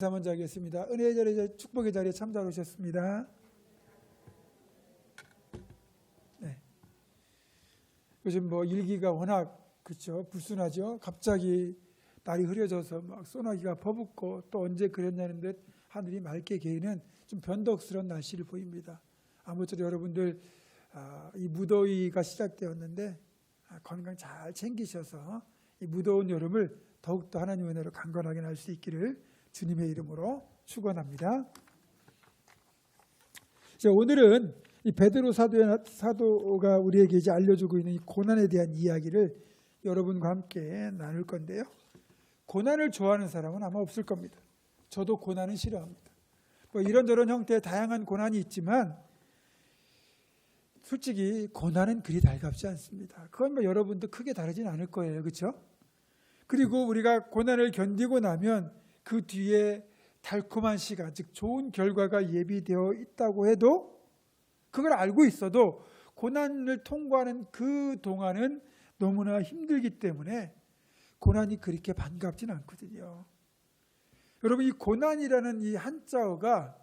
인사 먼저 하겠습니다. 은혜의 자리에 축복의 자리에 참석하러 오셨습니다. 네. 요즘 일기가 워낙 그렇죠, 불순하죠. 갑자기 날이 흐려져서 막 소나기가 퍼붓고 또 언제 그랬냐는 듯 하늘이 맑게 개이는 좀 변덕스러운 날씨를 보입니다. 아무쪼록 여러분들 이 무더위가 시작되었는데 건강 잘 챙기셔서 이 무더운 여름을 더욱더 하나님의 은혜로 강건하게 날 수 있기를 주님의 이름으로 축원합니다. 오늘은 이 베드로 사도가 우리에게 이제 알려주고 있는 이 고난에 대한 이야기를 여러분과 함께 나눌 건데요. 고난을 좋아하는 사람은 아마 없을 겁니다. 저도 고난은 싫어합니다. 이런저런 형태의 다양한 고난이 있지만 솔직히 고난은 그리 달갑지 않습니다. 그건 여러분도 크게 다르진 않을 거예요. 그렇죠? 그리고 우리가 고난을 견디고 나면 그 뒤에 달콤한 시간, 즉 좋은 결과가 예비되어 있다고 해도 그걸 알고 있어도 고난을 통과하는 그 동안은 너무나 힘들기 때문에 고난이 그렇게 반갑진 않거든요. 여러분, 이 고난이라는 이 한자어가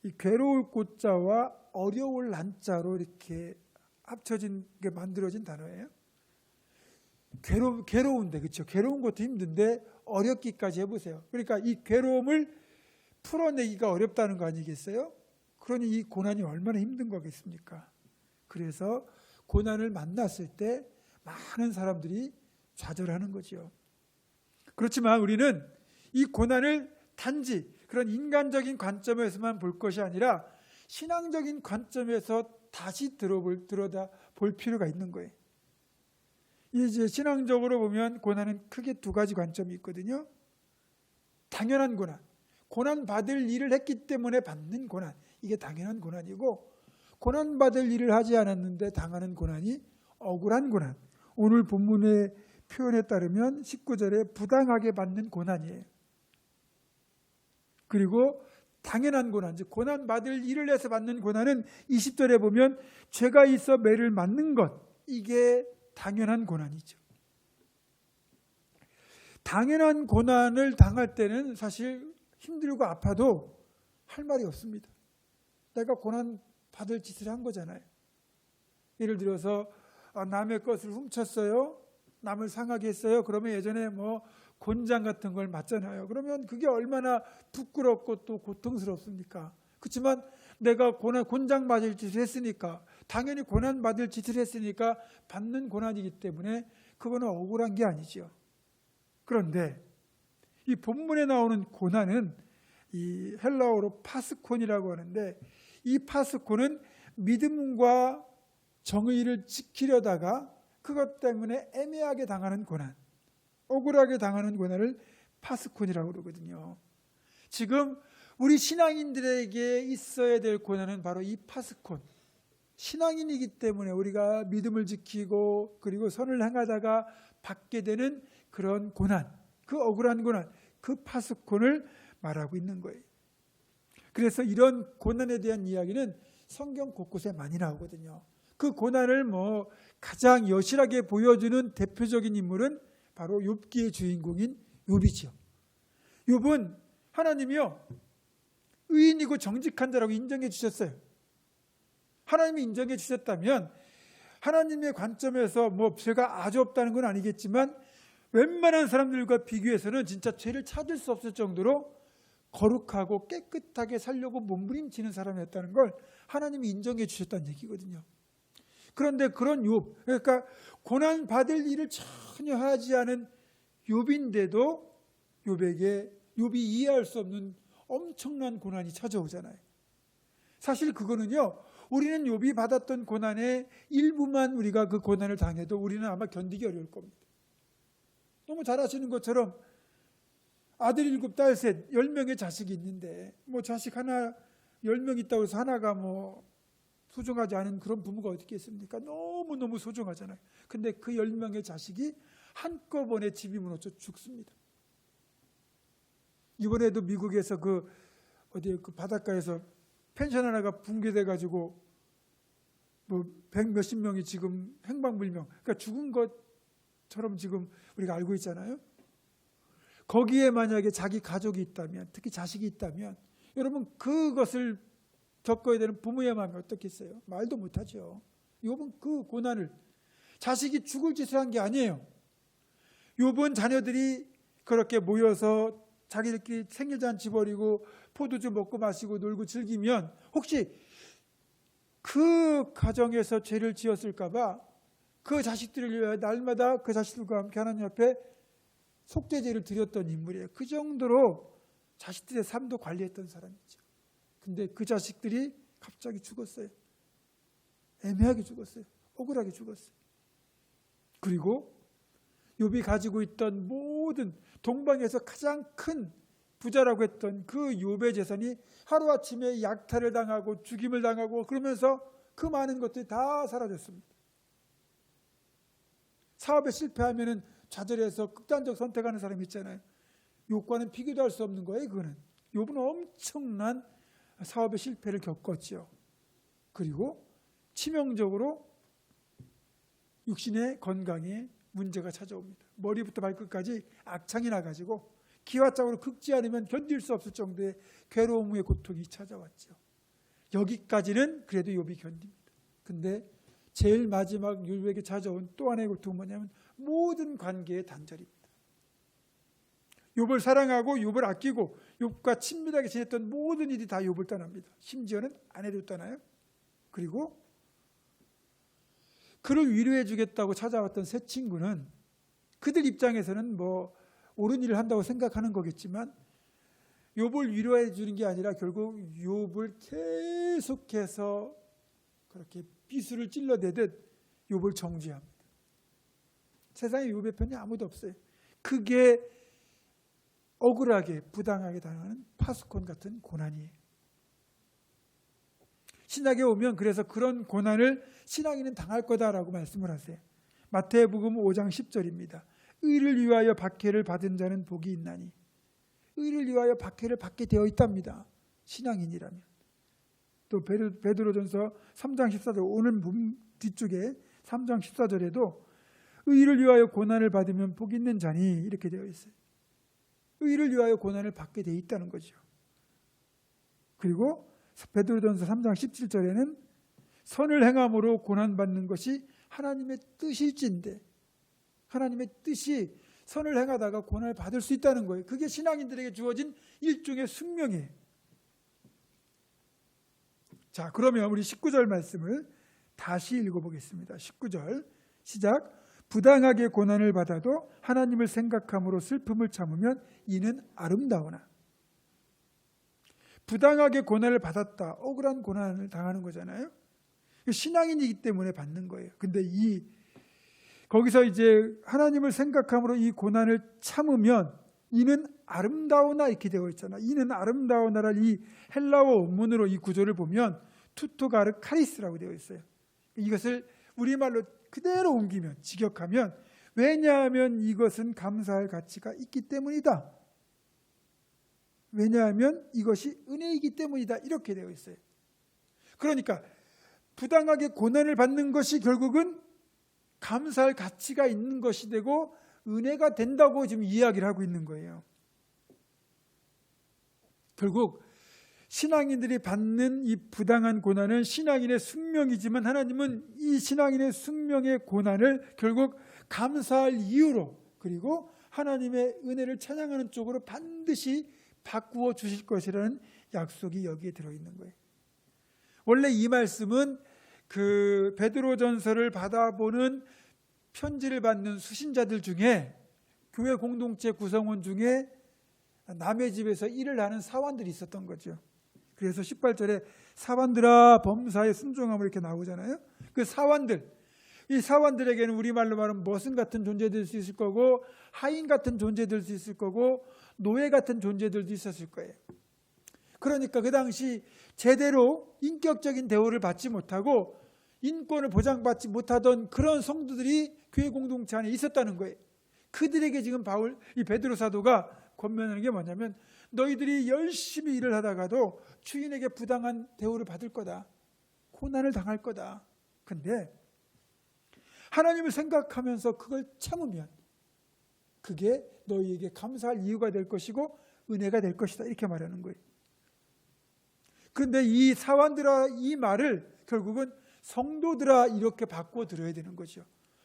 이 괴로울 고자와 어려울 한자로 이렇게 합쳐진 게 만들어진 단어예요. 괴로운데, 그렇죠? 괴로운 것도 힘든데 어렵기까지 해보세요. 그러니까 이 괴로움을 풀어내기가 어렵다는 거 아니겠어요? 그러니 이 고난이 얼마나 힘든 거겠습니까? 그래서 고난을 만났을 때 많은 사람들이 좌절하는 거죠. 그렇지만 우리는 이 고난을 단지 그런 인간적인 관점에서만 볼 것이 아니라 신앙적인 관점에서 다시 들여다 볼 필요가 있는 거예요. 이제 신앙적으로 보면 고난은 크게 두 가지 관점이 있거든요. 당연한 고난, 고난 받을 일을 했기 때문에 받는 고난, 이게 당연한 고난이고, 고난 받을 일을 하지 않았는데 당하는 고난이 억울한 고난. 오늘 본문의 표현에 따르면 19절에 부당하게 받는 고난이에요. 그리고 당연한 고난, 즉 고난 받을 일을 해서 받는 고난은 20절에 보면 죄가 있어 매를 맞는 것, 이게 당연한 고난이죠. 당연한 고난을 당할 때는 사실 힘들고 아파도 할 말이 없습니다. 내가 고난 받을 짓을 한 거잖아요. 예를 들어서 남의 것을 훔쳤어요. 남을 상하게 했어요. 그러면 예전에 곤장 같은 걸 맞잖아요. 그러면 그게 얼마나 부끄럽고 또 고통스럽습니까? 그렇지만 내가 곤장 맞을 짓을 했으니까, 당연히 고난 받을 짓을 했으니까 받는 고난이기 때문에 그거는 억울한 게 아니죠. 그런데 이 본문에 나오는 고난은 이 헬라어로 파스콘이라고 하는데, 이 파스콘은 믿음과 정의를 지키려다가 그것 때문에 애매하게 당하는 고난, 억울하게 당하는 고난을 파스콘이라고 그러거든요. 지금 우리 신앙인들에게 있어야 될 고난은 바로 이 파스콘. 신앙인이기 때문에 우리가 믿음을 지키고 그리고 선을 행하다가 받게 되는 그런 고난, 그 억울한 고난, 그 파스콘을 말하고 있는 거예요. 그래서 이런 고난에 대한 이야기는 성경 곳곳에 많이 나오거든요. 그 고난을 가장 여실하게 보여주는 대표적인 인물은 바로 욥기의 주인공인 욥이죠. 욥은 하나님이요, 의인이고 정직한 자라고 인정해 주셨어요. 하나님이 인정해 주셨다면 하나님의 관점에서 죄가 아주 없다는 건 아니겠지만 웬만한 사람들과 비교해서는 진짜 죄를 찾을 수 없을 정도로 거룩하고 깨끗하게 살려고 몸부림치는 사람이었다는 걸 하나님이 인정해 주셨다는 얘기거든요. 그런데 그런 욥, 그러니까 고난 받을 일을 전혀 하지 않은 욥인데도 욥이 이해할 수 없는 엄청난 고난이 찾아오잖아요. 사실 그거는요, 우리는 욥이 받았던 고난의 일부만 우리가 그 고난을 당해도 우리는 아마 견디기 어려울 겁니다. 너무 잘 아시는 것처럼 아들 7, 딸 3, 10명의 자식이 있는데 자식 하나 10명 있다고 해서 하나가 소중하지 않은 그런 부모가 어디 있겠습니까? 너무너무 소중하잖아요. 근데 그 10명의 자식이 한꺼번에 집이 무너져 죽습니다. 이번에도 미국에서 그 바닷가에서 펜션 하나가 붕괴돼 가지고 100몇십 명이 지금 행방불명, 그러니까 죽은 것처럼 지금 우리가 알고 있잖아요. 거기에 만약에 자기 가족이 있다면, 특히 자식이 있다면 여러분 그것을 겪어야 되는 부모의 마음이 어떻겠어요? 말도 못하죠. 욥은 그 고난을, 자식이 죽을 짓을 한 게 아니에요. 욥은 자녀들이 그렇게 모여서 자기들끼리 생일잔치 벌이고 포도주 먹고 마시고 놀고 즐기면 혹시 그 가정에서 죄를 지었을까 봐 그 자식들을 위하여 날마다 그 자식들과 함께 하나님 앞에 속죄제를 드렸던 인물이에요. 그 정도로 자식들의 삶도 관리했던 사람이죠. 근데 그 자식들이 갑자기 죽었어요. 애매하게 죽었어요. 억울하게 죽었어요. 그리고 욥이 가지고 있던 모든 동방에서 가장 큰 부자라고 했던 그 욥의 재산이 하루아침에 약탈을 당하고 죽임을 당하고 그러면서 그 많은 것들이 다 사라졌습니다. 사업에 실패하면 좌절해서 극단적 선택하는 사람이 있잖아요. 욥과는 비교도 할 수 없는 거예요. 그거는. 욥은 엄청난 사업의 실패를 겪었죠. 그리고 치명적으로 육신의 건강에 문제가 찾아옵니다. 머리부터 발끝까지 악창이 나가지고 기와짝으로 긁지 않으면 견딜 수 없을 정도의 괴로움의 고통이 찾아왔죠. 여기까지는 그래도 욥이 견딥니다. 근데 제일 마지막 욥에게 찾아온 또 하나의 고통은 뭐냐면 모든 관계의 단절입니다. 욥을 사랑하고 욥을 아끼고 욥과 친밀하게 지냈던 모든 일이 다 욥을 떠납니다. 심지어는 아내도 떠나요. 그리고 그를 위로해 주겠다고 찾아왔던 새 친구는 그들 입장에서는 뭐 옳은 일을 한다고 생각하는 거겠지만 욥을 위로해 주는 게 아니라 결국 욥을 계속해서 그렇게 비수를 찔러대듯 욥을 정죄합니다. 세상에 욥의 편이 아무도 없어요. 그게 억울하게 부당하게 당하는 파수꾼 같은 고난이에요. 신약에 오면 그래서 그런 고난을 신앙인은 당할 거다라고 말씀을 하세요. 마태복음 5장 10절입니다. 의를 위하여 박해를 받은 자는 복이 있나니. 의를 위하여 박해를 받게 되어 있답니다. 신앙인이라면. 또 베드로전서 3장 14절 오늘 뒤쪽에 3장 14절에도 의를 위하여 고난을 받으면 복이 있는 자니 이렇게 되어 있어요. 의를 위하여 고난을 받게 되어 있다는 거죠. 그리고 베드로전서 3장 17절에는 선을 행함으로 고난받는 것이 하나님의 뜻일진데 하나님의 뜻이 선을 행하다가 고난을 받을 수 있다는 거예요. 그게 신앙인들에게 주어진 일종의 숙명이에요. 자, 그러면 우리 19절 말씀을 다시 읽어보겠습니다. 19절 시작. 부당하게 고난을 받아도 하나님을 생각함으로 슬픔을 참으면 이는 아름다우나. 부당하게 고난을 받았다. 억울한 고난을 당하는 거잖아요. 신앙인이기 때문에 받는 거예요. 근데 거기서 이제 하나님을 생각함으로 이 고난을 참으면 이는 아름다우나 이렇게 되어 있잖아. 이는 아름다우나를 이 헬라어 원문으로 이 구조를 보면 투토가르 카리스라고 되어 있어요. 이것을 우리말로 그대로 옮기면 직역하면 왜냐하면 이것은 감사할 가치가 있기 때문이다. 왜냐하면 이것이 은혜이기 때문이다. 이렇게 되어 있어요. 그러니까 부당하게 고난을 받는 것이 결국은 감사할 가치가 있는 것이 되고 은혜가 된다고 지금 이야기를 하고 있는 거예요. 결국 신앙인들이 받는 이 부당한 고난은 신앙인의 숙명이지만 하나님은 이 신앙인의 숙명의 고난을 결국 감사할 이유로 그리고 하나님의 은혜를 찬양하는 쪽으로 반드시 바꾸어 주실 것이라는 약속이 여기에 들어있는 거예요. 원래 이 말씀은 그 베드로전서를 받아보는 편지를 받는 수신자들 중에 교회 공동체 구성원 중에 남의 집에서 일을 하는 사환들이 있었던 거죠. 그래서 18절에 사환들아 범사에 순종함을 이렇게 나오잖아요. 그 사환들, 이 사환들에게는 우리말로 말하면 머슴 같은 존재들 수 있을 거고 하인 같은 존재들 수 있을 거고 노예 같은 존재들도 있었을 거예요. 그러니까 그 당시 제대로 인격적인 대우를 받지 못하고 인권을 보장받지 못하던 그런 성도들이 교회 공동체 안에 있었다는 거예요. 그들에게 지금 이 베드로 사도가 권면하는 게 뭐냐면 너희들이 열심히 일을 하다가도 주인에게 부당한 대우를 받을 거다. 고난을 당할 거다. 근데 하나님을 생각하면서 그걸 참으면 그게 너희에게 감사할 이유가 될 것이고 은혜가 될 것이다. 이렇게 말하는 거예요. 그런데 이 사환들아 이 말을 결국은 성도들아 이렇게 바꿔 들어야 되는 거죠.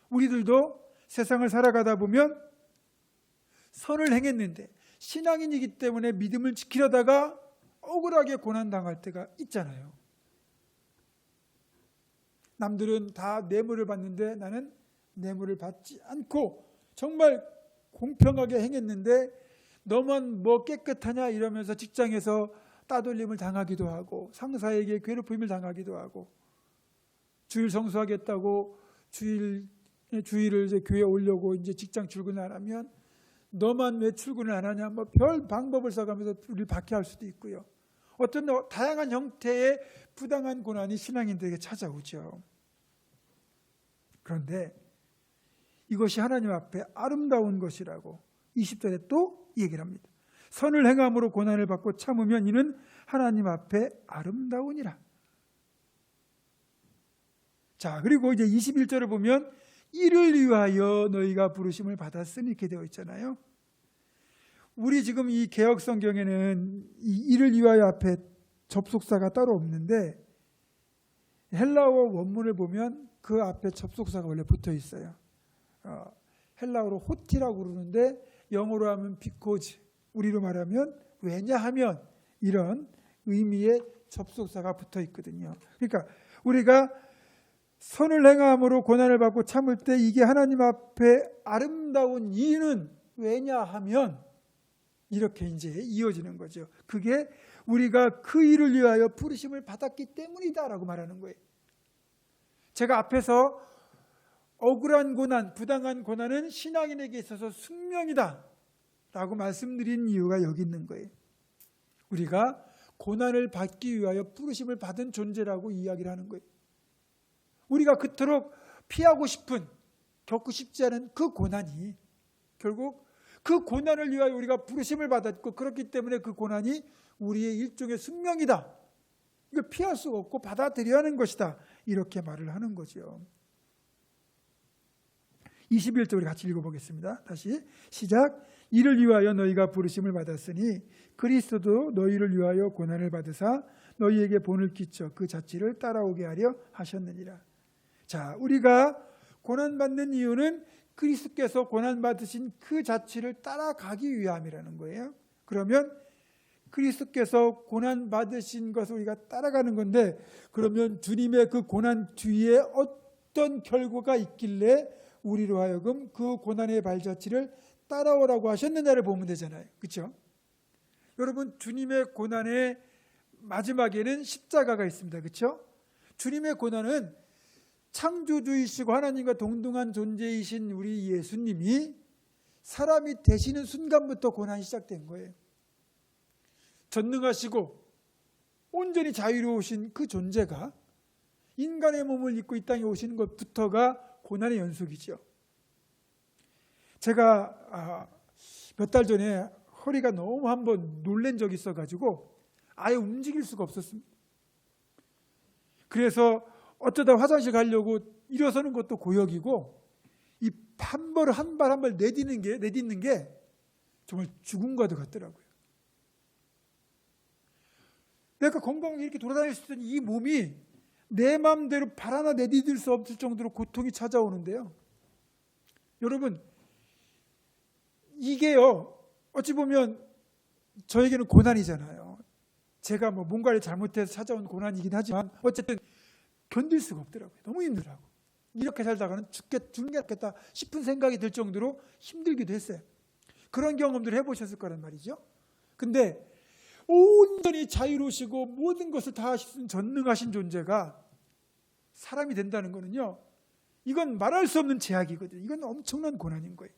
우리들도 세상을 살아가다 보면 선을 행했는데 신앙인이기 때문에 믿음을 지키려다가 억울하게 고난당할 때가 있잖아요. 남들은 다 뇌물을 받는데 나는 뇌물을 받지 않고 정말 공평하게 행했는데 너만 뭐 깨끗하냐 이러면서 직장에서 따돌림을 당하기도 하고 상사에게 괴롭힘을 당하기도 하고 주일 성수하겠다고 주일을 이제 교회에 오려고 이제 직장 출근을 안 하면 너만 왜 출근을 안 하냐 뭐 별 방법을 써가면서 우리를 박해할 수도 있고요. 어떤 다양한 형태의 부당한 고난이 신앙인들에게 찾아오죠. 그런데 이것이 하나님 앞에 아름다운 것이라고 20절에 또 얘기를 합니다. 선을 행함으로 고난을 받고 참으면 이는 하나님 앞에 아름다우니라. 자, 그리고 이제 21절을 보면 이를 위하여 너희가 부르심을 받았으니 이렇게 되어 있잖아요. 우리 지금 이 개역 성경에는 이 이를 위하여 앞에 접속사가 따로 없는데 헬라어 원문을 보면 그 앞에 접속사가 원래 붙어 있어요. 헬라어로 호티라고 그러는데 영어로 하면 because, 우리로 말하면 왜냐하면 이런 의미의 접속사가 붙어 있거든요. 그러니까 우리가 선을 행함으로 고난을 받고 참을 때 이게 하나님 앞에 아름다운 이유는 왜냐하면 이렇게 이제 이어지는 거죠. 그게 우리가 그 일을 위하여 부르심을 받았기 때문이다라고 말하는 거예요. 제가 앞에서 억울한 고난, 부당한 고난은 신앙인에게 있어서 숙명이다 라고 말씀드린 이유가 여기 있는 거예요. 우리가 고난을 받기 위하여 부르심을 받은 존재라고 이야기를 하는 거예요. 우리가 그토록 피하고 싶은, 겪고 싶지 않은 그 고난이 결국 그 고난을 위하여 우리가 부르심을 받았고 그렇기 때문에 그 고난이 우리의 일종의 숙명이다. 이거 피할 수가 없고 받아들여야 하는 것이다. 이렇게 말을 하는 거죠. 21절 우리 같이 읽어보겠습니다. 다시 시작. 이를 위하여 너희가 부르심을 받았으니 그리스도도 너희를 위하여 고난을 받으사 너희에게 본을 끼쳐 그 자취를 따라오게 하려 하셨느니라. 자, 우리가 고난받는 이유는 그리스도께서 고난받으신 그 자취를 따라가기 위함이라는 거예요. 그러면 그리스도께서 고난받으신 것을 우리가 따라가는 건데 그러면 주님의 그 고난 뒤에 어떤 결과가 있길래 우리로 하여금 그 고난의 발자취를 따라오라고 하셨느냐를 보면 되잖아요. 그렇죠? 여러분 주님의 고난의 마지막에는 십자가가 있습니다. 그렇죠? 주님의 고난은 창조주이시고 하나님과 동등한 존재이신 우리 예수님이 사람이 되시는 순간부터 고난이 시작된 거예요. 전능하시고 온전히 자유로우신 그 존재가 인간의 몸을 입고 이 땅에 오시는 것부터가 고난의 연속이죠. 제가 몇 달 전에 허리가 너무 한번 놀란 적이 있어가지고 아예 움직일 수가 없었습니다. 그래서 어쩌다 화장실 가려고 일어서는 것도 고역이고 이 한 발 한 발 내딛는 게 정말 죽음과도 같더라고요. 내가 건강하게 이렇게 돌아다닐 수 있던 이 몸이 내 마음대로 발 하나 내디딜 수 없을 정도로 고통이 찾아오는데요. 여러분 이게요 어찌 보면 저에게는 고난이잖아요. 제가 뭐 뭔가를 잘못해서 찾아온 고난이긴 하지만 어쨌든 견딜 수가 없더라고요. 너무 힘들더라고. 이렇게 살다가는 죽는 게 낫겠다 싶은 생각이 들 정도로 힘들기도 했어요. 그런 경험들을 해보셨을 거란 말이죠. 근데 온전히 자유로우시고 모든 것을 다 하시는 전능하신 존재가 사람이 된다는 거는요, 이건 말할 수 없는 제약이거든요. 이건 엄청난 고난인 거예요.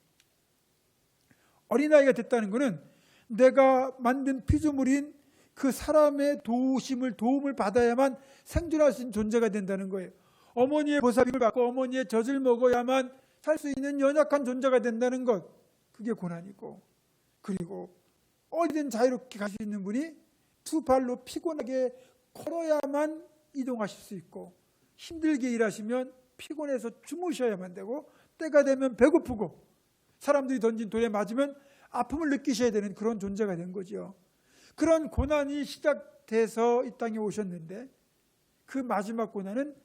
어린아이가 됐다는 거는 내가 만든 피조물인 그 사람의 도움을 받아야만 생존할 수 있는 존재가 된다는 거예요. 어머니의 보살핌을 받고 어머니의 젖을 먹어야만 살 수 있는 연약한 존재가 된다는 것, 그게 고난이고, 그리고 어디든 자유롭게 갈 수 있는 분이 두 발로 피곤하게 걸어야만 이동하실 수 있고, 힘들게 일하시면 피곤해서 주무셔야만 되고, 때가 되면 배고프고, 사람들이 던진 돌에 맞으면 아픔을 느끼셔야 되는 그런 존재가 된 거죠. 그런 고난이 시작돼서 이 땅에 오셨는데 그 마지막 고난은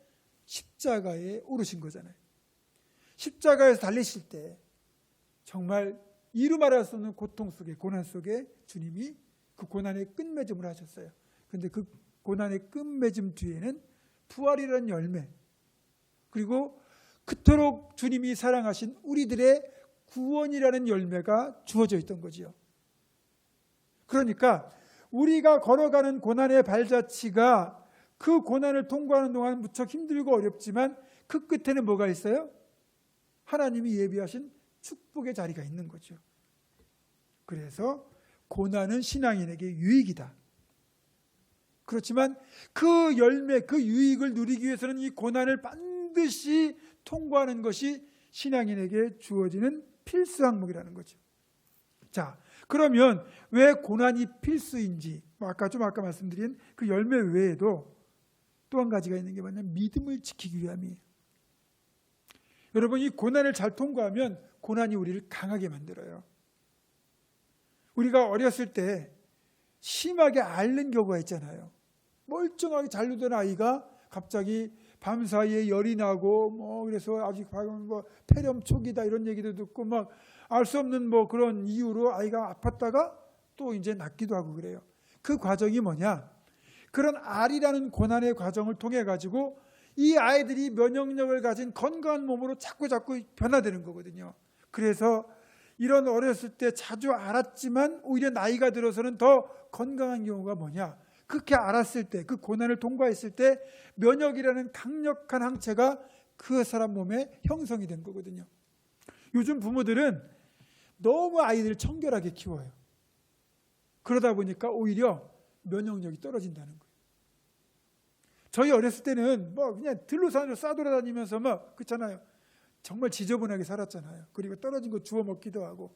십자가에 오르신 거잖아요. 십자가에서 달리실 때 정말 이루 말할 수 없는 고통 속에, 고난 속에 주님이 그 고난의 끝맺음을 하셨어요. 그런데 그 고난의 끝맺음 뒤에는 부활이라는 열매, 그리고 그토록 주님이 사랑하신 우리들의 구원이라는 열매가 주어져 있던 거지요. 그러니까 우리가 걸어가는 고난의 발자취가 그 고난을 통과하는 동안 무척 힘들고 어렵지만 그 끝에는 뭐가 있어요? 하나님이 예비하신 축복의 자리가 있는 거죠. 그래서 고난은 신앙인에게 유익이다. 그렇지만 그 열매, 그 유익을 누리기 위해서는 이 고난을 반드시 통과하는 것이 신앙인에게 주어지는 필수 항목이라는 거죠. 자, 그러면 왜 고난이 필수인지, 아까 말씀드린 그 열매 외에도 또 한 가지가 있는 게 뭐냐면 믿음을 지키기 위함이에요. 여러분, 이 고난을 잘 통과하면 고난이 우리를 강하게 만들어요. 우리가 어렸을 때 심하게 앓는 경우가 있잖아요. 멀쩡하게 잘 놀던 아이가 갑자기 밤사이에 열이 나고 그래서 아직 폐렴 초기다 이런 얘기도 듣고 막 알 수 없는 그런 이유로 아이가 아팠다가 또 이제 낫기도 하고 그래요. 그 과정이 뭐냐? 그런 알이라는 고난의 과정을 통해 가지고 이 아이들이 면역력을 가진 건강한 몸으로 자꾸 변화되는 거거든요. 그래서 이런 어렸을 때 자주 앓았지만 오히려 나이가 들어서는 더 건강한 경우가 뭐냐? 그렇게 앓았을 때, 그 고난을 통과했을 때 면역이라는 강력한 항체가 그 사람 몸에 형성이 된 거거든요. 요즘 부모들은 너무 아이들을 청결하게 키워요. 그러다 보니까 오히려 면역력이 떨어진다는 거예요. 저희 어렸을 때는 그냥 들로산으로 싸돌아다니면서 그렇잖아요. 정말 지저분하게 살았잖아요. 그리고 떨어진 거 주워 먹기도 하고.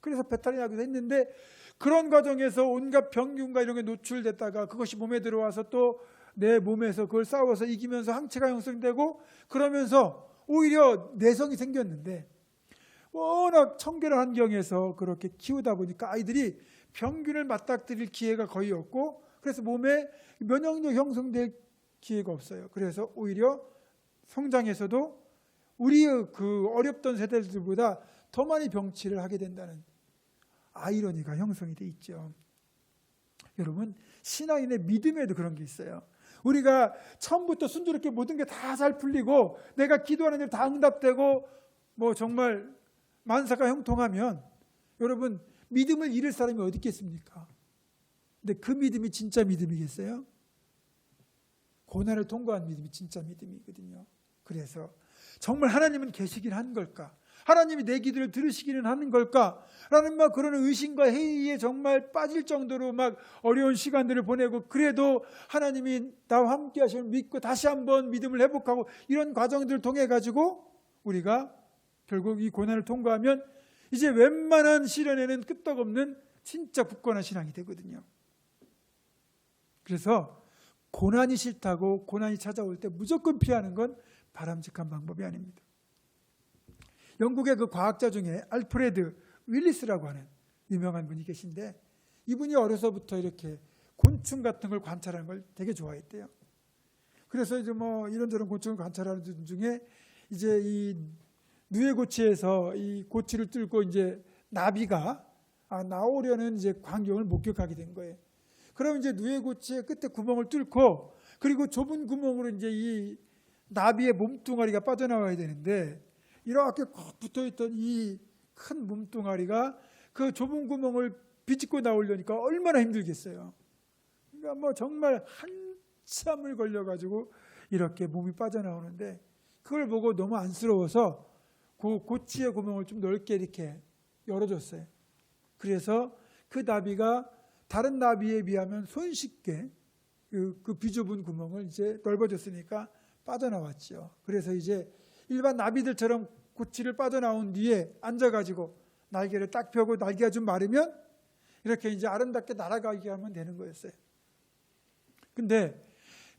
그래서 배탈이 나기도 했는데 그런 과정에서 온갖 병균과 이런 게 노출됐다가 그것이 몸에 들어와서 또 내 몸에서 그걸 싸워서 이기면서 항체가 형성되고 그러면서 오히려 내성이 생겼는데 워낙 청결한 환경에서 그렇게 키우다 보니까 아이들이 병균을 맞닥뜨릴 기회가 거의 없고 그래서 몸에 면역력 형성될 기회가 없어요. 그래서 오히려 성장에서도 우리의 그 어렵던 세대들보다 더 많이 병치를 하게 된다는 아이러니가 형성이 돼 있죠. 여러분, 신앙인의 믿음에도 그런 게 있어요. 우리가 처음부터 순조롭게 모든 게 다 잘 풀리고 내가 기도하는 일 다 응답되고 정말 만사가 형통하면 여러분 믿음을 잃을 사람이 어디 있겠습니까? 근데 그 믿음이 진짜 믿음이겠어요? 고난을 통과한 믿음이 진짜 믿음이거든요. 그래서 정말 하나님은 계시긴 한 걸까? 하나님이 내 기도를 들으시기는 하는 걸까? 라는 그런 의심과 회의에 정말 빠질 정도로 어려운 시간들을 보내고 그래도 하나님이 나와 함께 하심을 믿고 다시 한번 믿음을 회복하고 이런 과정들을 통해 가지고 우리가 결국 이 고난을 통과하면 이제 웬만한 시련에는 끄떡없는 진짜 굳건한 신앙이 되거든요. 그래서 고난이 싫다고 고난이 찾아올 때 무조건 피하는 건 바람직한 방법이 아닙니다. 영국의 그 과학자 중에 알프레드 윌리스라고 하는 유명한 분이 계신데 이분이 어려서부터 이렇게 곤충 같은 걸 관찰하는 걸 되게 좋아했대요. 그래서 이제 이런저런 곤충을 관찰하는 중에 이제 이 누에고치에서 이 고치를 뚫고 이제 나비가 나오려는 이제 광경을 목격하게 된 거예요. 그럼 이제 누에고치의 끝에 구멍을 뚫고 그리고 좁은 구멍으로 이제 이 나비의 몸뚱아리가 빠져나와야 되는데 이렇게 꼭 붙어있던 이 큰 몸뚱아리가 그 좁은 구멍을 비집고 나오려니까 얼마나 힘들겠어요. 그러니까 정말 한참을 걸려가지고 이렇게 몸이 빠져나오는데 그걸 보고 너무 안쓰러워서 그 고치의 구멍을 좀 넓게 이렇게 열어줬어요. 그래서 그 나비가 다른 나비에 비하면 손쉽게 그 비좁은 구멍을 이제 넓어졌으니까 빠져나왔죠. 그래서 이제 일반 나비들처럼 고치를 빠져나온 뒤에 앉아가지고 날개를 딱 펴고 날개가 좀 마르면 이렇게 이제 아름답게 날아가게 하면 되는 거였어요. 근데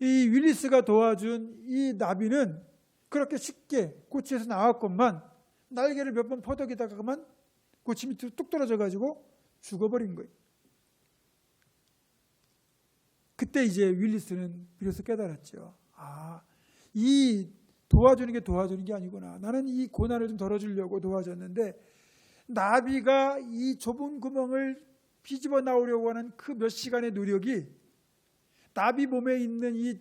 이 윌리스가 도와준 이 나비는 그렇게 쉽게 고치에서 나왔건만 날개를 몇 번 퍼덕이다가만 고치 밑으로 뚝 떨어져가지고 죽어버린 거예요. 그때 이제 윌리스는 비로소 깨달았죠. 이 도와주는 게 도와주는 게 아니구나. 나는 이 고난을 좀 덜어주려고 도와줬는데 나비가 이 좁은 구멍을 비집어 나오려고 하는 그 몇 시간의 노력이 나비 몸에 있는 이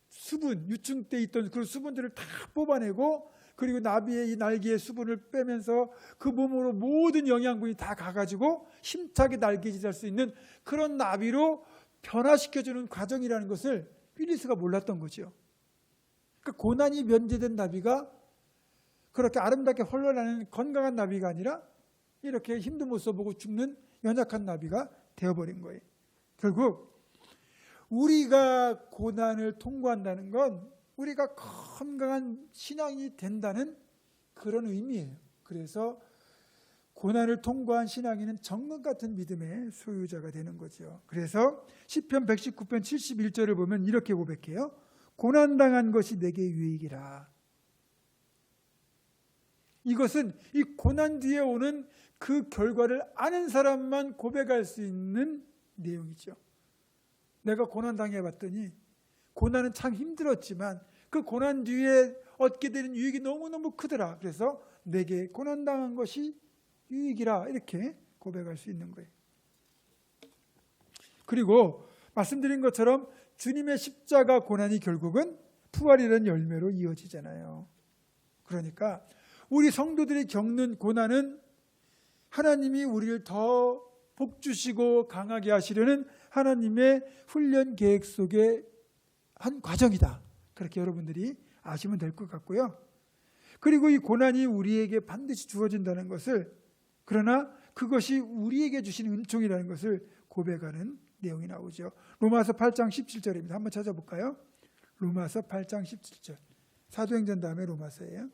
수분, 유충대에 있던 그 수분들을 다 뽑아내고 그리고 나비의 이 날개의 수분을 빼면서 그 몸으로 모든 영양분이 다 가가지고 힘차게 날개짓할 수 있는 그런 나비로 변화시켜주는 과정이라는 것을 윌리스가 몰랐던 거죠. 그러니까 고난이 면제된 나비가 그렇게 아름답게 헐러나는 건강한 나비가 아니라 이렇게 힘도 못 써보고 죽는 연약한 나비가 되어버린 거예요. 결국 우리가 고난을 통과한다는 건 우리가 건강한 신앙이 된다는 그런 의미예요. 그래서 고난을 통과한 신앙인은 정금 같은 믿음의 소유자가 되는 거죠. 그래서 시편 119편 71절을 보면 이렇게 고백해요. 고난당한 것이 내게 유익이라. 이것은 이 고난 뒤에 오는 그 결과를 아는 사람만 고백할 수 있는 내용이죠. 내가 고난 당해봤더니 고난은 참 힘들었지만 그 고난 뒤에 얻게 되는 유익이 너무너무 크더라. 그래서 내게 고난 당한 것이 유익이라 이렇게 고백할 수 있는 거예요. 그리고 말씀드린 것처럼 주님의 십자가 고난이 결국은 부활이라는 열매로 이어지잖아요. 그러니까 우리 성도들이 겪는 고난은 하나님이 우리를 더 복주시고 강하게 하시려는 하나님의 훈련 계획 속의 한 과정이다. 그렇게 여러분들이 아시면 될 것 같고요. 그리고 이 고난이 우리에게 반드시 주어진다는 것을, 그러나 그것이 우리에게 주신 은총이라는 것을 고백하는 내용이 나오죠. 로마서 8장 17절입니다. 한번 찾아볼까요? 로마서 8장 17절. 사도행전 다음에 로마서예요.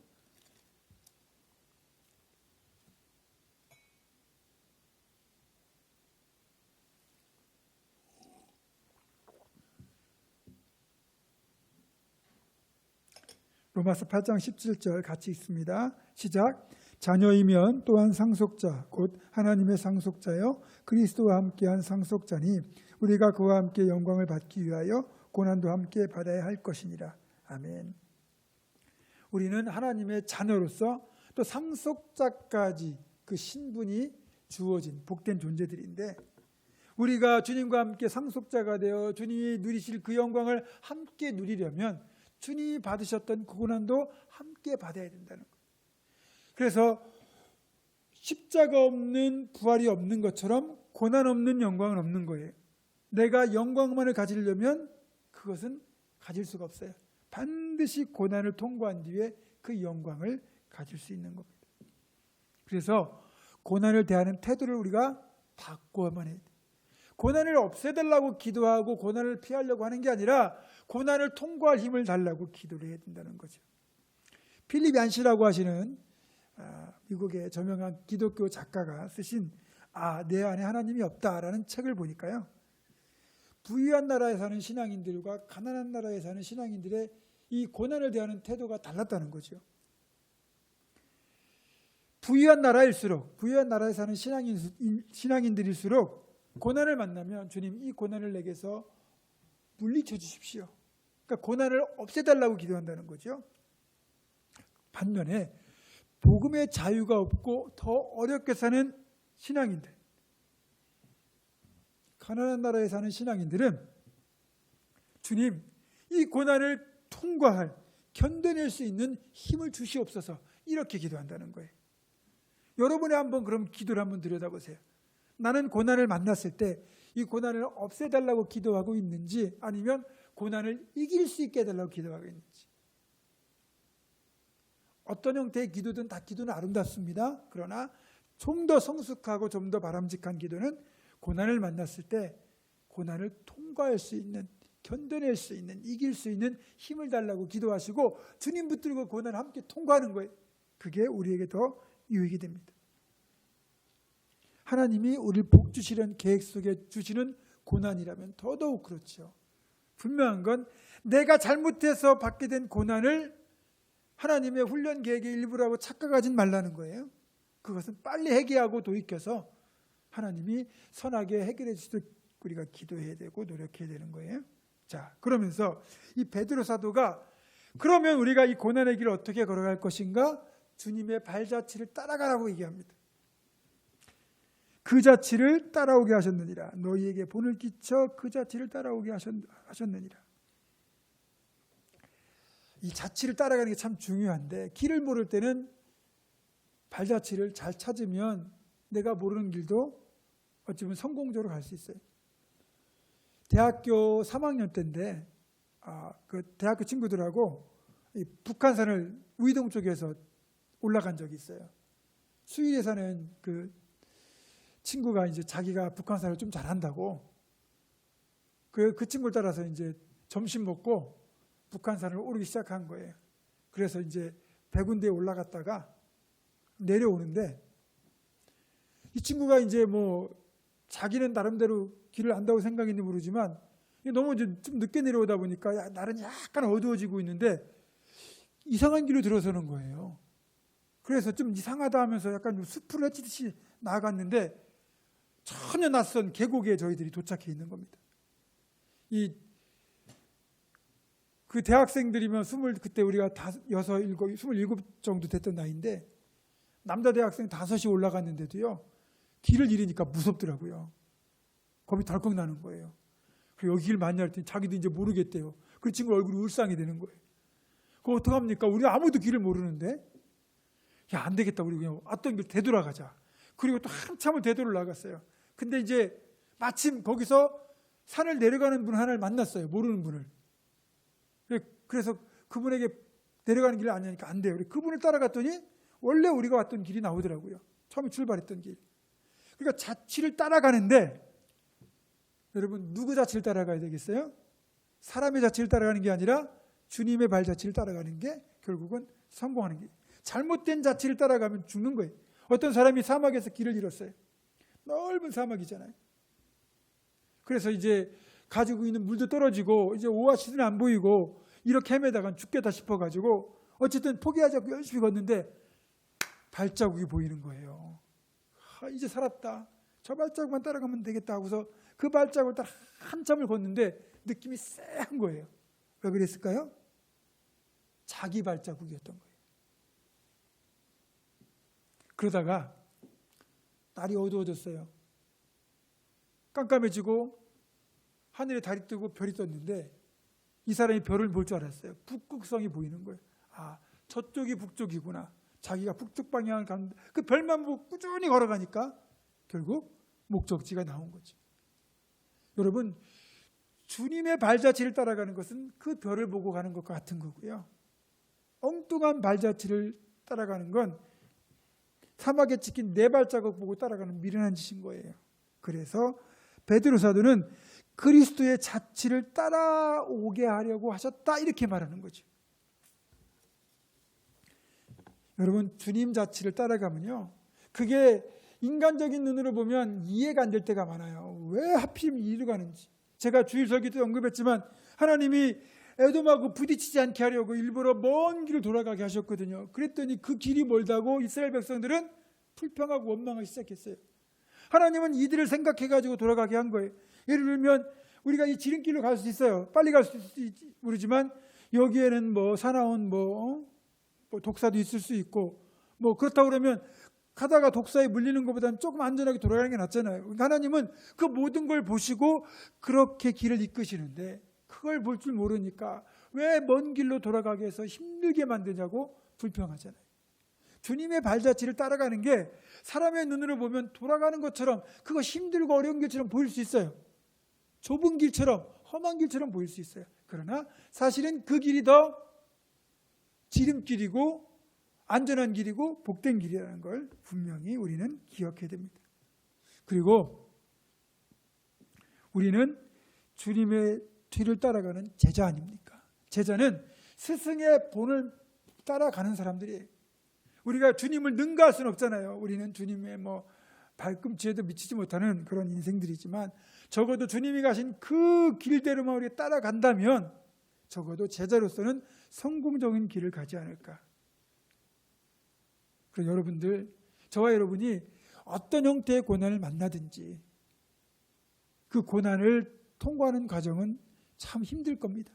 로마서 8장 17절 같이 읽습니다. 시작. 자녀이면 또한 상속자 곧 하나님의 상속자여 그리스도와 함께한 상속자니 우리가 그와 함께 영광을 받기 위하여 고난도 함께 받아야 할 것이니라. 아멘. 우리는 하나님의 자녀로서 또 상속자까지 그 신분이 주어진 복된 존재들인데, 우리가 주님과 함께 상속자가 되어 주님이 누리실 그 영광을 함께 누리려면 주님이 받으셨던 그 고난도 함께 받아야 된다는 거예요. 그래서 십자가 없는 부활이 없는 것처럼 고난 없는 영광은 없는 거예요. 내가 영광만을 가지려면 그것은 가질 수가 없어요. 반드시 고난을 통과한 뒤에 그 영광을 가질 수 있는 겁니다. 그래서 고난을 대하는 태도를 우리가 바꿔야만 해야 돼요. 고난을 없애달라고 기도하고 고난을 피하려고 하는 게 아니라 고난을 통과할 힘을 달라고 기도를 해야 된다는 거죠. 필립 얀시라고 하시는 미국의 저명한 기독교 작가가 쓰신 내 안에 하나님이 없다라는 책을 보니까요, 부유한 나라에 사는 신앙인들과 가난한 나라에 사는 신앙인들의 이 고난을 대하는 태도가 달랐다는 거죠. 부유한 나라일수록, 부유한 나라에 사는 신앙인들일수록 고난을 만나면 주님 이 고난을 내게서 물리쳐 주십시오. 그러니까 고난을 없애달라고 기도한다는 거죠. 반면에 복음의 자유가 없고 더 어렵게 사는 신앙인들, 가난한 나라에 사는 신앙인들은 주님 이 고난을 통과할, 견뎌낼 수 있는 힘을 주시옵소서 이렇게 기도한다는 거예요. 여러분이 한번 그럼 기도를 한번 들여다보세요. 나는 고난을 만났을 때 이 고난을 없애달라고 기도하고 있는지 아니면 고난을 이길 수 있게 해달라고 기도하고 있는지. 어떤 형태의 기도든 다 기도는 아름답습니다. 그러나 좀 더 성숙하고 좀 더 바람직한 기도는 고난을 만났을 때 고난을 통과할 수 있는, 견뎌낼 수 있는, 이길 수 있는 힘을 달라고 기도하시고 주님 붙들고 고난을 함께 통과하는 거예요. 그게 우리에게 더 유익이 됩니다. 하나님이 우리를 복주시려는 계획 속에 주시는 고난이라면 더더욱 그렇죠. 분명한 건 내가 잘못해서 받게 된 고난을 하나님의 훈련 계획의 일부라고 착각하지 말라는 거예요. 그것은 빨리 해결하고 돌이켜서 하나님이 선하게 해결해 주시도록 우리가 기도해야 되고 노력해야 되는 거예요. 자, 그러면서 이 베드로 사도가 그러면 우리가 이 고난의 길을 어떻게 걸어갈 것인가? 주님의 발자취를 따라가라고 얘기합니다. 그 자취를 따라오게 하셨느니라. 너희에게 본을 끼쳐 그 자취를 따라오게 하셨느니라. 이 자취를 따라가는 게 참 중요한데 길을 모를 때는 발자취를 잘 찾으면 내가 모르는 길도 어찌 보면 성공적으로 갈 수 있어요. 대학교 3학년 때인데 그 대학교 친구들하고 이 북한산을 우이동 쪽에서 올라간 적이 있어요. 수일에 사는 그 친구가 이제 자기가 북한산을 좀 잘한다고 그 친구를 따라서 이제 점심 먹고 북한산을 오르기 시작한 거예요. 그래서 이제 100군데에 올라갔다가 내려오는데 이 친구가 이제 뭐 자기는 나름대로 길을 안다고 생각했는지 모르지만 너무 좀 늦게 내려오다 보니까 날은 약간 어두워지고 있는데 이상한 길로 들어서는 거예요. 그래서 좀 이상하다 하면서 약간 숲을 헤치듯이 나아갔는데 전혀 낯선 계곡에 저희들이 도착해 있는 겁니다. 그 대학생들이면 그때 우리가 27 정도 됐던 나이인데 남자 대학생 5이 올라갔는데도요 길을 잃으니까 무섭더라고요. 겁이 덜컥 나는 거예요. 그리고 여기 길 맞냐 했더니 자기도 이제 모르겠대요. 그 친구 얼굴이 울상이 되는 거예요. 그거 어떡합니까? 우리 아무도 길을 모르는데 야, 안 되겠다. 우리 그냥 왔던 길 되돌아가자. 그리고 또 한참을 되돌아 나갔어요. 근데 이제 마침 거기서 산을 내려가는 분 하나를 만났어요. 모르는 분을. 그래서 그분에게 내려가는 길을 아냐니까 안 돼요. 그분을 따라갔더니 원래 우리가 왔던 길이 나오더라고요. 처음에 출발했던 길. 그러니까 자취를 따라가는데 여러분 누구 자취를 따라가야 되겠어요? 사람의 자취를 따라가는 게 아니라 주님의 발자취를 따라가는 게 결국은 성공하는 게. 잘못된 자취를 따라가면 죽는 거예요. 어떤 사람이 사막에서 길을 잃었어요. 넓은 사막이잖아요. 그래서 이제 가지고 있는 물도 떨어지고 이제 오아시스는 안 보이고 이렇게 헤매다가 죽겠다 싶어가지고 어쨌든 포기하지 않고 열심히 걷는데 발자국이 보이는 거예요. 이제 살았다. 저 발자국만 따라가면 되겠다 하고서 그 발자국을 따라 한참을 걷는데 느낌이 쎄한 거예요. 왜 그랬을까요? 자기 발자국이었던 거예요. 그러다가 날이 어두워졌어요. 깜깜해지고 하늘에 달이 뜨고 별이 떴는데 이 사람이 별을 볼 줄 알았어요. 북극성이 보이는 거예요. 아, 저쪽이 북쪽이구나. 자기가 북쪽 방향을 가는데 그 별만 보고 꾸준히 걸어가니까 결국 목적지가 나온 거죠. 여러분, 주님의 발자취를 따라가는 것은 그 별을 보고 가는 것과 같은 거고요. 엉뚱한 발자취를 따라가는 건 사막에 찍힌 네 발자국 보고 따라가는 미련한 짓인 거예요. 그래서 베드로 사도는 그리스도의 자취를 따라오게 하려고 하셨다 이렇게 말하는 거죠. 여러분, 주님 자취를 따라가면요, 그게 인간적인 눈으로 보면 이해가 안 될 때가 많아요. 왜 하필이면 이리로 가는지. 제가 주일 설교 때 언급했지만 하나님이 에돔하고 부딪히지 않게 하려고 일부러 먼 길을 돌아가게 하셨거든요. 그랬더니 그 길이 멀다고 이스라엘 백성들은 불평하고 원망하기 시작했어요. 하나님은 이들을 생각해가지고 돌아가게 한 거예요. 예를 들면 우리가 이 지름길로 갈 수 있어요. 빨리 갈 수 있을지 모르지만 여기에는 뭐 사나운 뭐 독사도 있을 수 있고 뭐 그렇다고 그러면 가다가 독사에 물리는 것보다는 조금 안전하게 돌아가는 게 낫잖아요. 하나님은 그 모든 걸 보시고 그렇게 길을 이끄시는데 그걸 볼 줄 모르니까 왜 먼 길로 돌아가게 해서 힘들게 만드냐고 불평하잖아요. 주님의 발자취를 따라가는 게 사람의 눈으로 보면 돌아가는 것처럼 그거 힘들고 어려운 길처럼 보일 수 있어요. 좁은 길처럼 험한 길처럼 보일 수 있어요. 그러나 사실은 그 길이 더 지름길이고 안전한 길이고 복된 길이라는 걸 분명히 우리는 기억해야 됩니다. 그리고 우리는 주님의 뒤를 따라가는 제자 아닙니까? 제자는 스승의 본을 따라가는 사람들이에요. 우리가 주님을 능가할 수는 없잖아요. 우리는 주님의 발꿈치에도 미치지 못하는 그런 인생들이지만 적어도 주님이 가신 그 길대로만 우리가 따라간다면 적어도 제자로서는 성공적인 길을 가지 않을까. 그래서 여러분들 저와 여러분이 어떤 형태의 고난을 만나든지 그 고난을 통과하는 과정은 참 힘들 겁니다.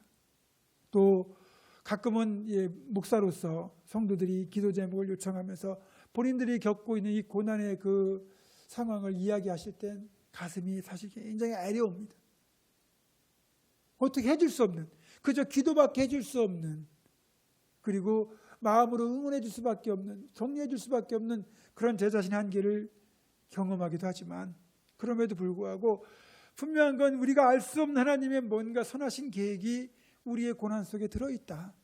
또 가끔은 목사로서 성도들이 기도 제목을 요청하면서 본인들이 겪고 있는 이 고난의 그 상황을 이야기하실 땐 가슴이 사실 굉장히 애려옵니다. 어떻게 해줄 수 없는, 그저 기도밖에 해줄 수 없는, 그리고 마음으로 응원해 줄 수밖에 없는, 격려해 줄 수밖에 없는 그런 제 자신의 한계를 경험하기도 하지만, 그럼에도 불구하고 분명한 건 우리가 알 수 없는 하나님의 뭔가 선하신 계획이 우리의 고난 속에 들어있다.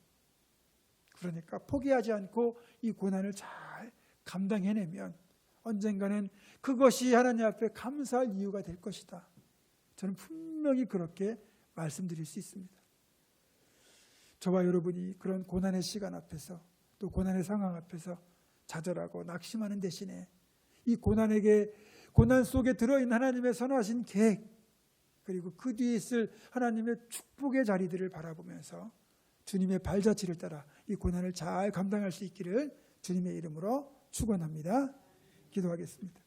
그러니까 포기하지 않고 이 고난을 잘 감당해내면 언젠가는 그것이 하나님 앞에 감사할 이유가 될 것이다. 저는 분명히 그렇게 말씀드릴 수 있습니다. 저와 여러분이 그런 고난의 시간 앞에서 또 고난의 상황 앞에서 좌절하고 낙심하는 대신에 이 고난 속에 들어있는 하나님의 선하신 계획, 그리고 그 뒤에 있을 하나님의 축복의 자리들을 바라보면서 주님의 발자취를 따라 이 고난을 잘 감당할 수 있기를 주님의 이름으로 축원합니다. 기도하겠습니다.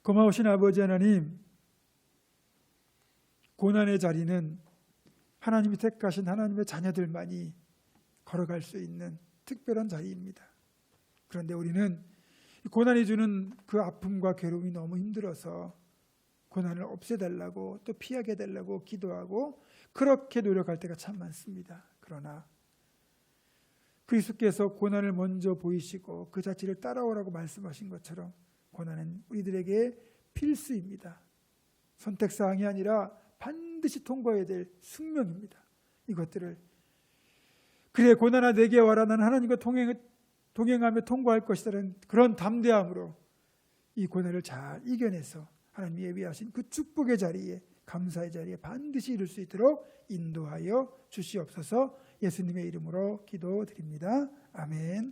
고마우신 아버지 하나님, 고난의 자리는 하나님이 택하신 하나님의 자녀들만이 걸어갈 수 있는 특별한 자리입니다. 그런데 우리는 고난이 주는 그 아픔과 괴로움이 너무 힘들어서 고난을 없애달라고 또 피하게 해달라고 기도하고 그렇게 노력할 때가 참 많습니다. 그러나 그리스도께서 고난을 먼저 보이시고 그 자체를 따라오라고 말씀하신 것처럼 고난은 우리들에게 필수입니다. 선택사항이 아니라 반드시 통과해야 될 숙명입니다. 이것들을 그래 고난아 내게 와라 나는 하나님과 동행하며 통과할 것이라는 그런 담대함으로 이 고난을 잘 이겨내서 하나님이 예비하신 그 축복의 자리에 감사의 자리에 반드시 이룰 수 있도록 인도하여 주시옵소서. 예수님의 이름으로 기도드립니다. 아멘.